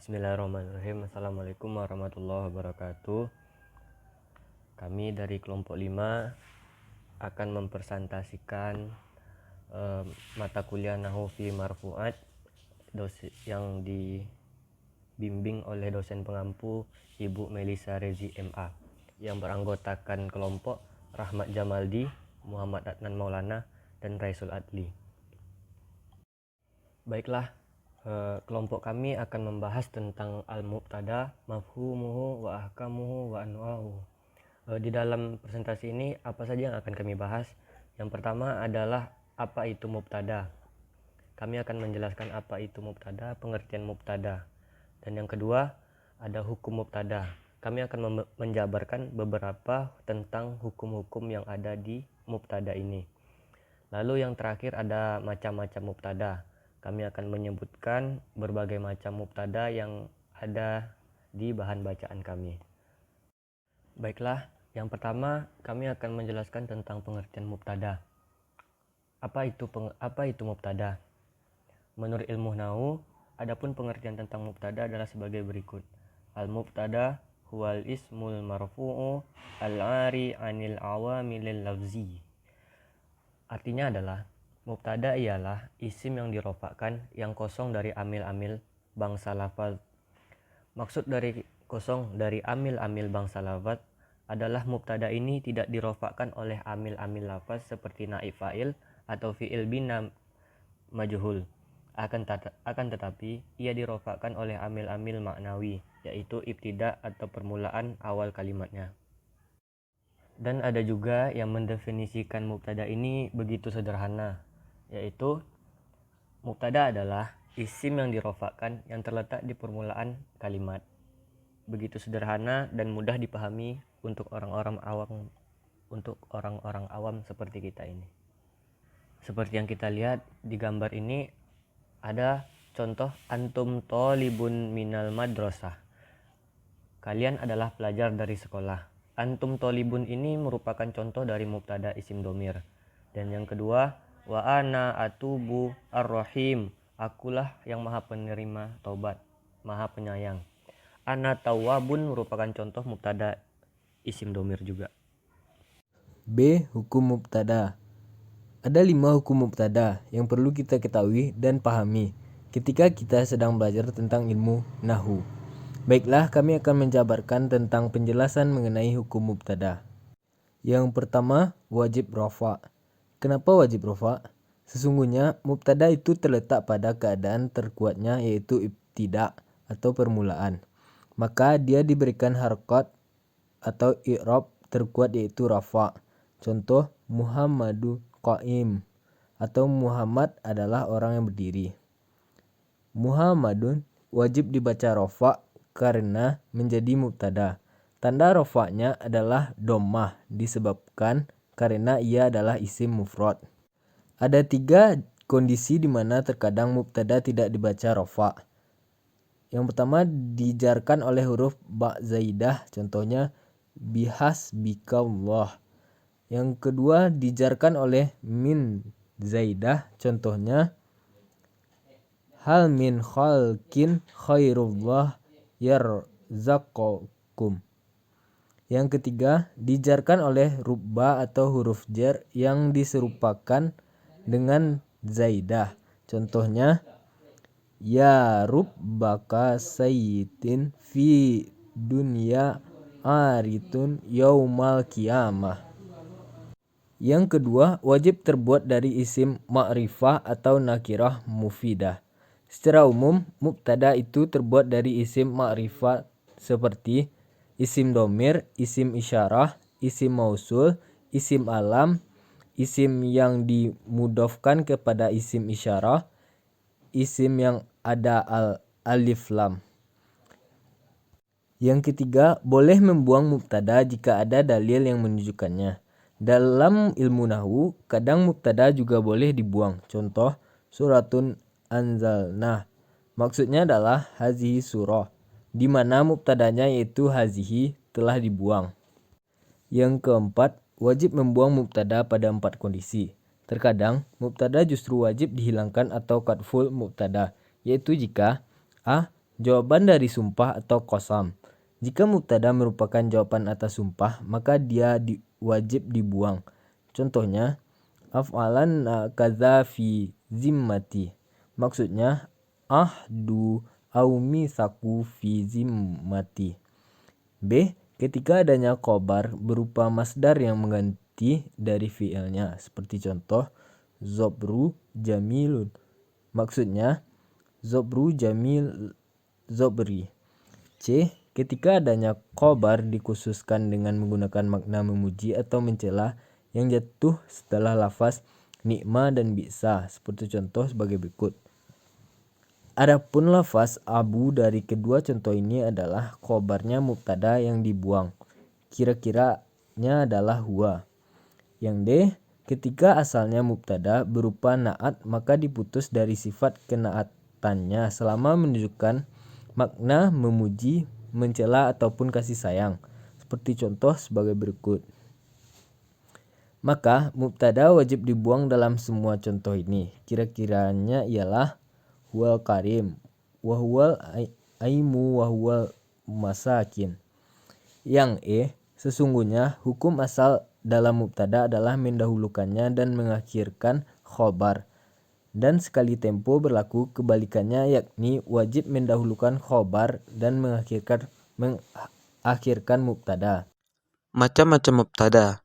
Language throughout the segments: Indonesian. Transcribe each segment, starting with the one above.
Bismillahirrahmanirrahim. Assalamualaikum warahmatullahi wabarakatuh. Kami dari kelompok 5 akan mempresentasikan mata kuliah Nahwu fi Marfu'at yang dibimbing oleh dosen pengampu Ibu Melisa Rezi MA yang beranggotakan kelompok Rahmat Jamaldi, Muhammad Adnan Maulana, dan Raisul Adli. Baiklah, kelompok kami akan membahas tentang al-mubtada, mafhumuhu, wa ahkamuhu, wa anwa'uhu. Di dalam presentasi ini apa saja yang akan kami bahas? Yang pertama adalah apa itu mubtada. Kami akan menjelaskan apa itu mubtada, pengertian mubtada. Dan yang kedua ada hukum mubtada. Kami akan menjabarkan beberapa tentang hukum-hukum yang ada di mubtada ini. Lalu yang terakhir ada macam-macam mubtada. Kami akan menyebutkan berbagai macam mubtada yang ada di bahan bacaan kami. Baiklah, yang pertama kami akan menjelaskan tentang pengertian mubtada. Apa itu mubtada? Menurut ilmu nahwu, adapun pengertian tentang mubtada adalah sebagai berikut. Al-mubtada huwal ismul marfu'u al-'ari 'anil awamilil lafzi. Artinya adalah mubtada ialah isim yang dirofakkan yang kosong dari amil-amil bangsa lafaz. Maksud dari kosong dari amil-amil bangsa lafaz adalah mubtada ini tidak dirofakkan oleh amil-amil lafaz seperti naib fa'il atau fi'il bina majhul. Akan tetapi ia dirofakkan oleh amil-amil maknawi, yaitu ibtida atau permulaan awal kalimatnya. Dan ada juga yang mendefinisikan mubtada ini begitu sederhana, yaitu mubtada adalah isim yang dirofakkan yang terletak di permulaan kalimat. Begitu sederhana dan mudah dipahami untuk orang-orang awam seperti kita ini. Seperti yang kita lihat di gambar ini, ada contoh antum tolibun minal madrasah. Kalian adalah pelajar dari sekolah. Antum tolibun ini merupakan contoh dari mubtada isim domir. Dan yang kedua, wa ana atubu ar-rahim. Akulah yang maha penerima taubat, maha penyayang. Ana tawwabun merupakan contoh mubtada isim domir juga. B. Hukum mubtada. Ada 5 hukum mubtada yang perlu kita ketahui dan pahami ketika kita sedang belajar tentang ilmu nahwu. Baiklah, kami akan menjabarkan tentang penjelasan mengenai hukum mubtada. Yang pertama, wajib rafa. Kenapa wajib rafa? Sesungguhnya mubtada itu terletak pada keadaan terkuatnya, yaitu ibtida atau permulaan. Maka dia diberikan harokat atau i'rab terkuat, yaitu rafa. Contoh, Muhammadu qa'im atau Muhammad adalah orang yang berdiri. Muhammadun wajib dibaca rafa karena menjadi mubtada. Tanda rafa'nya adalah dhammah disebabkan karena ia adalah isim mufrad. Ada 3 kondisi di mana terkadang mubtada tidak dibaca rafa. Yang pertama, dijarkan oleh huruf ba zaidah, contohnya bihasbikallah. Yang kedua, dijarkan oleh min zaidah, contohnya hal min khalqin khairullah yarzaqukum. Yang ketiga, dijarkan oleh rubba atau huruf jar yang diserupakan dengan zaidah, contohnya ya rubbaka sayyitin fi dunya aritun yaumal qiyamah. Yang kedua, wajib terbuat dari isim ma'rifah atau nakirah mufidah. Secara umum, mubtada itu terbuat dari isim ma'rifah seperti isim domir, isim isyarah, isim mausul, isim alam, isim yang dimudhofkan kepada isim isyarah, isim yang ada alif lam. Yang ketiga, boleh membuang mubtada jika ada dalil yang menunjukkannya. Dalam ilmu nahwu, kadang mubtada juga boleh dibuang. Contoh, suratun anzalnah. Maksudnya adalah hazihi surah, di mana mubtadanya yaitu hazihi telah dibuang. Yang keempat, wajib membuang mubtada pada 4 kondisi. Terkadang, mubtada justru wajib dihilangkan atau qadful mubtada, yaitu jika a. Jawaban dari sumpah atau qasam. Jika mubtada merupakan jawaban atas sumpah, maka dia wajib dibuang. Contohnya, af'alan kadza fi zimmati. Maksudnya, ahdu au mitsaku fi zimmati. B. Ketika adanya khobar berupa masdar yang mengganti dari fi'ilnya. Seperti contoh, zobru jamilun. Maksudnya, zobru jamil zobri. C. Ketika adanya khobar dikhususkan dengan menggunakan makna memuji atau mencela yang jatuh setelah lafaz nikma dan bisa. Seperti contoh sebagai berikut. Adapun lafaz abu dari kedua contoh ini adalah khobarnya mubtada yang dibuang. Kira-kiranya adalah huwa. Yang D. Ketika asalnya mubtada berupa naat, maka diputus dari sifat kenaatannya selama menunjukkan makna memuji, mencela ataupun kasih sayang. Seperti contoh sebagai berikut. Maka mubtada wajib dibuang dalam semua contoh ini. Kira-kiranya ialah huwal karim, wahuwal aimu, wahuwal masakin. Yang E. Sesungguhnya hukum asal dalam mubtada adalah mendahulukannya dan mengakhirkan khobar. Dan sekali tempo berlaku kebalikannya, yakni wajib mendahulukan khobar dan mengakhirkan mubtada. Macam-macam mubtada.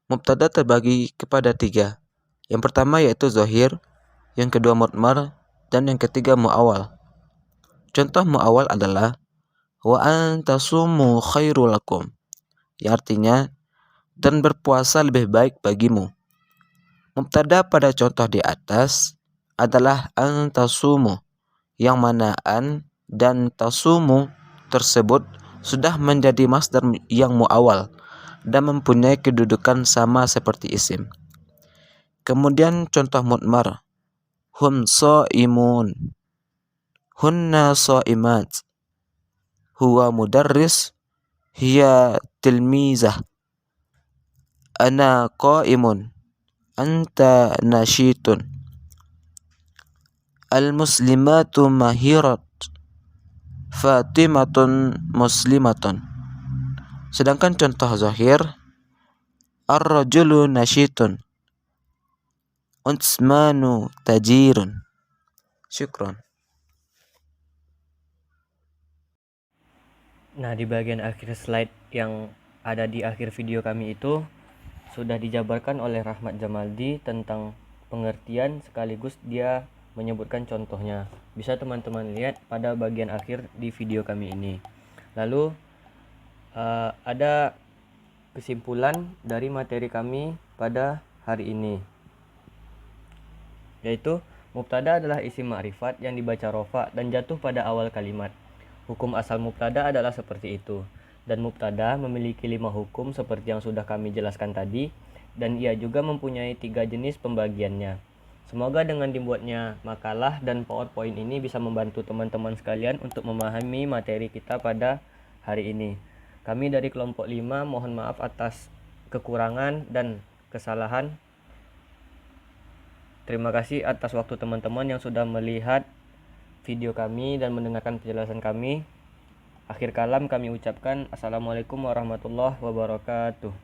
Mubtada terbagi kepada 3. Yang pertama yaitu zahir, yang kedua mudmar, dan yang ketiga mu'awal. Contoh mu'awal adalah wa antasumu khairul lakum, yang artinya dan berpuasa lebih baik bagimu. Mubtada pada contoh di atas adalah antasumu, yang mana an dan tasumu tersebut sudah menjadi masdar yang mu'awal dan mempunyai kedudukan sama seperti isim. Kemudian contoh mudmar, hum sha'imun, hunna sha'imat, huwa mudarris, hiya tilmizah, ana qa'imun, anta nasyitun, al-muslimatu mahirat, fatimatun muslimatun. Sedangkan contoh zahir, ar-rajulu nasyitun, Utsmanu tajirun. Syukron. Nah, di bagian akhir slide yang ada di akhir video kami itu sudah dijabarkan oleh Rahmat Jamaldi tentang pengertian sekaligus dia menyebutkan contohnya. Bisa teman-teman lihat pada bagian akhir di video kami ini. Lalu ada kesimpulan dari materi kami pada hari ini, yaitu mubtada adalah isim ma'rifat yang dibaca rofa dan jatuh pada awal kalimat. Hukum asal mubtada adalah seperti itu, dan mubtada memiliki 5 hukum seperti yang sudah kami jelaskan tadi, dan ia juga mempunyai 3 jenis pembagiannya. Semoga dengan dibuatnya makalah dan PowerPoint ini bisa membantu teman-teman sekalian untuk memahami materi kita pada hari ini. Kami dari kelompok 5 mohon maaf atas kekurangan dan kesalahan. Terima kasih atas waktu teman-teman yang sudah melihat video kami dan mendengarkan penjelasan kami. Akhir kalam kami ucapkan Assalamualaikum warahmatullahi wabarakatuh.